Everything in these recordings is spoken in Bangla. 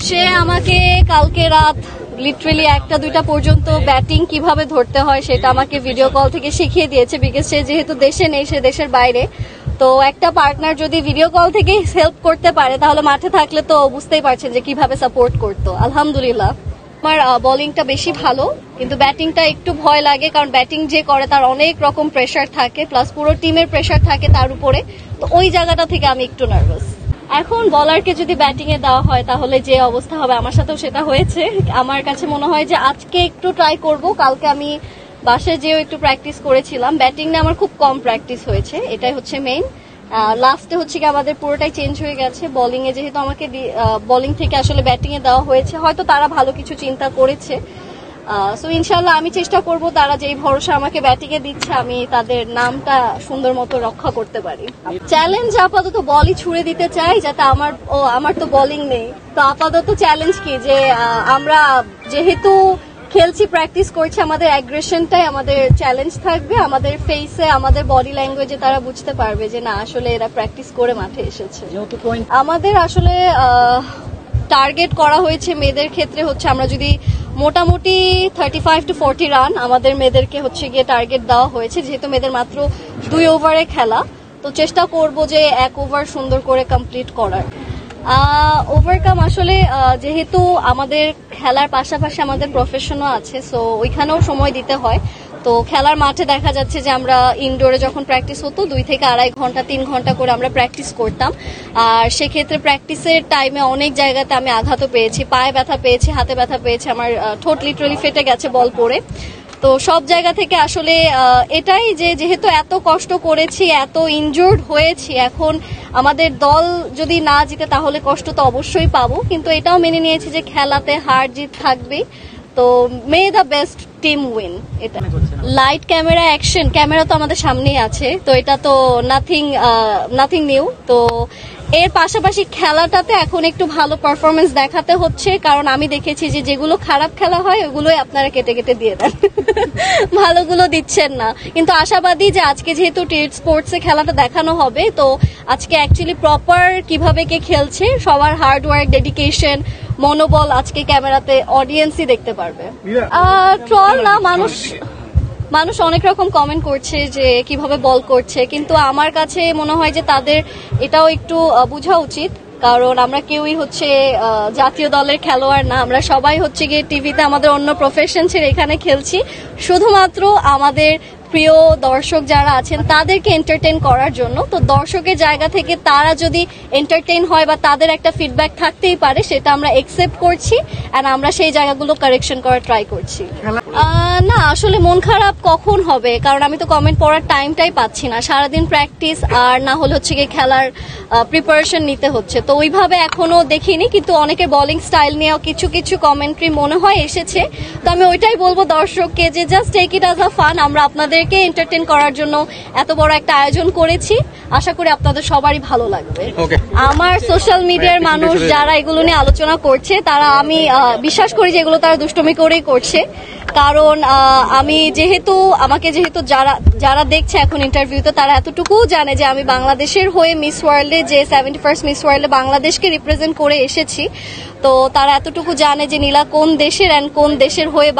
সে আমাকে কালকে রাত লিটারেলি 1টা-2টা পর্যন্ত ব্যাটিং কিভাবে ধরতে হয় সেটা আমাকে ভিডিও কল থেকে শিখিয়ে দিয়েছে। বিকজ সে যেহেতু দেশে নেই, সে দেশের বাইরে, তো একটা পার্টনার যদি ভিডিও কল থেকে হেল্প করতে পারে তাহলে মাঠে থাকলে তো বুঝতেই পারছেন যে কিভাবে সাপোর্ট করতো। আলহামদুলিল্লাহ আমার বোলিংটা বেশি ভালো, কিন্তু ব্যাটিংটা একটু ভয় লাগে, কারণ ব্যাটিং যে করে তার অনেক রকম প্রেশার থাকে, প্লাস পুরো টিমের প্রেশার থাকে তার উপরে, তো ওই জায়গাটা থেকে আমি একটু নার্ভাস। এখন বলারকে যদি ব্যাটিং এ দেওয়া হয় তাহলে যে অবস্থা হবে, আমার সাথেও সেটা হয়েছে। আমার কাছে মনে হয় যে আজকে একটু ট্রাই করব, কালকে আমি বাসায় যেও একটু প্র্যাকটিস করেছিলাম। ব্যাটিং নিয়ে আমার খুব কম প্র্যাকটিস হয়েছে, এটাই হচ্ছে মেইন। লাস্টে হচ্ছে কি আমাদের পুরোটাই চেঞ্জ হয়ে গেছে বোলিং এ, যেহেতু আমাকে বোলিং থেকে আসলে ব্যাটিং এ দেওয়া হয়েছে, হয়তো তারা ভালো কিছু চিন্তা করেছে। সো ইনশাল্লাহ আমি চেষ্টা করব তারা যেই ভরসা আমাকে ব্যাটিং এ দিচ্ছে আমি তাদের নামটা সুন্দর মতো রক্ষা করতে পারি। চ্যালেঞ্জ আপাতত বলই ছুড়ে দিতে চাই, যাতে আমার তো বোলিং নেই, তো আপাতত চ্যালেঞ্জ কি যে আমরা যেহেতু খেলছি, প্র্যাকটিস করছি, আমাদের অ্যাগ্রেশনটাই আমাদের চ্যালেঞ্জ থাকবে। আমাদের ফেসে, আমাদের বডি ল্যাঙ্গুয়েজে তারা বুঝতে পারবে যে না আসলে এরা প্র্যাকটিস করে মাঠে এসেছে। আমাদের আসলে টার্গেট করা হয়েছে মেয়েদের ক্ষেত্রে হচ্ছে আমরা যদি মোটামুটি 35 to 40 রান আমাদের মেয়েদেরকে হচ্ছে গিয়ে টার্গেট দেওয়া হয়েছে, যেহেতু মেয়েদের মাত্র 2 ওভারে খেলা, তো চেষ্টা করব যে 1 ওভার সুন্দর করে কমপ্লিট করার। ওভারকাম আসলে যেহেতু আমাদের খেলার পাশাপাশি আমাদের প্রফেশনও আছে, সো ওইখানেও সময় দিতে হয়। তো খেলার মাঠে দেখা যাচ্ছে যে আমরা ইনডোরে যখন প্র্যাকটিস হতো 2 থেকে 2.5 ঘন্টা 3 ঘন্টা করে আমরা প্র্যাকটিস করতাম, আর সেক্ষেত্রে প্র্যাকটিসের টাইমে অনেক জায়গাতে আমি আঘাতও পেয়েছি, পায়ে ব্যথা পেয়েছি, হাতে ব্যথা পেয়েছি, আমার ঠোঁট লিটারালি ফেটে গেছে বল পড়ে। তো সব জায়গা থেকে আসলে এটাই যে যেহেতু এত কষ্ট করেছি, এত ইনজুর্ড হয়েছি, এখন আমাদের দল যদি না জিতে তাহলে কষ্ট তো অবশ্যই পাবো, কিন্তু এটাও মেনে নিয়েছি যে খেলাতে হার জিত থাকবেই, তো মে দ্য বেস্ট টিম উইন। এটা লাইট ক্যামেরা অ্যাকশন, ক্যামেরা তো আমাদের সামনেই আছে, তো এটা তো নাথিং নিউ। তো এর পাশাপাশি খেলাটাতে এখন একটু ভালো পারফরমেন্স দেখাতে হচ্ছে, কারণ আমি দেখেছি যে যেগুলো খারাপ খেলা হয় ওগুলোই আপনারা কেটে কেটে দিয়ে দেন, ভালোগুলো দিচ্ছেন না। কিন্তু আশাবাদী যে আজকে যেহেতু টিট স্পোর্টসে খেলাটা দেখানো হবে, তো আজকে অ্যাকচুয়ালি প্রপার কিভাবে কে খেলছে, সবার হার্ড ওয়ার্ক, ডেডিকেশন, মনোবল আজকে ক্যামেরাতে অডিয়েন্সই দেখতে পারবে। ট্রল না, মানুষ অনেক রকম কমেন্ট করছে যে কিভাবে বল করছে, কিন্তু আমার কাছে মনে হয় যে তাদের এটাও একটু বোঝা উচিত, কারণ আমরা কেউই হচ্ছে জাতীয় দলের খেলোয়াড় না, আমরা সবাই হচ্ছে গিয়ে টিভিতে আমাদের অন্য প্রফেশন ছেড়ে এখানে খেলছি শুধুমাত্র আমাদের প্রিয় দর্শক যারা আছেন তাদেরকে এন্টারটেইন করার জন্য। তো দর্শকের জায়গা থেকে তারা যদি এন্টারটেইন হয় বা তাদের একটা ফিডব্যাক থাকতেই পারে, সেটা আমরা একসেপ্ট করছি, এন্ড আমরা সেই জায়গাগুলো কারেকশন করার ট্রাই করছি। না আসলে মন খারাপ কখন হবে, কারণ আমি তো কমেন্ট পড়ার টাইমটাই পাচ্ছি না, সারাদিন প্র্যাকটিস, আর না হলে হচ্ছে গিয়ে খেলার প্রিপারেশন নিতে হচ্ছে, তো ওইভাবে এখনো দেখিনি, কিন্তু অনেকে বোলিং স্টাইল নিয়েও কিছু কিছু কমেন্ট্রি মনে হয় এসেছে, তো আমি ওইটাই বলবো দর্শককে যে just take it as a fun, আমরা আপনাদেরকে এন্টারটেইন করার জন্য এত বড় একটা আয়োজন করেছি, আশা করি আপনাদের সবারই ভালো লাগবে। আমার সোশ্যাল মিডিয়ার মানুষ যারা এগুলো নিয়ে আলোচনা করছে, তারা আমি বিশ্বাস করি যে এগুলো তারা দুষ্টুমি করেই করছে, কারণ আমাকে যেহেতু যারা দেখছে এখন ইন্টারভিউতে, তারা এতটুকু জানে যে আমি বাংলাদেশের হয়ে মিস ওয়ার্ল্ডে, যে 71st মিস ওয়ার্ল্ডে বাংলাদেশকে রিপ্রেজেন্ট করে এসেছি, তো তারা এতটুকু জানে যে নীলা কোন দেশের এন্ড কোন দেশের হয়ে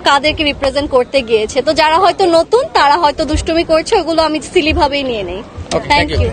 কাদেরকে রিপ্রেজেন্ট করতে গিয়েছে। তো যারা হয়তো নতুন, তারা হয়তো দুষ্টুমি করছে, ওগুলো আমি সিলি ভাবেই নিয়ে নেই। Thank you.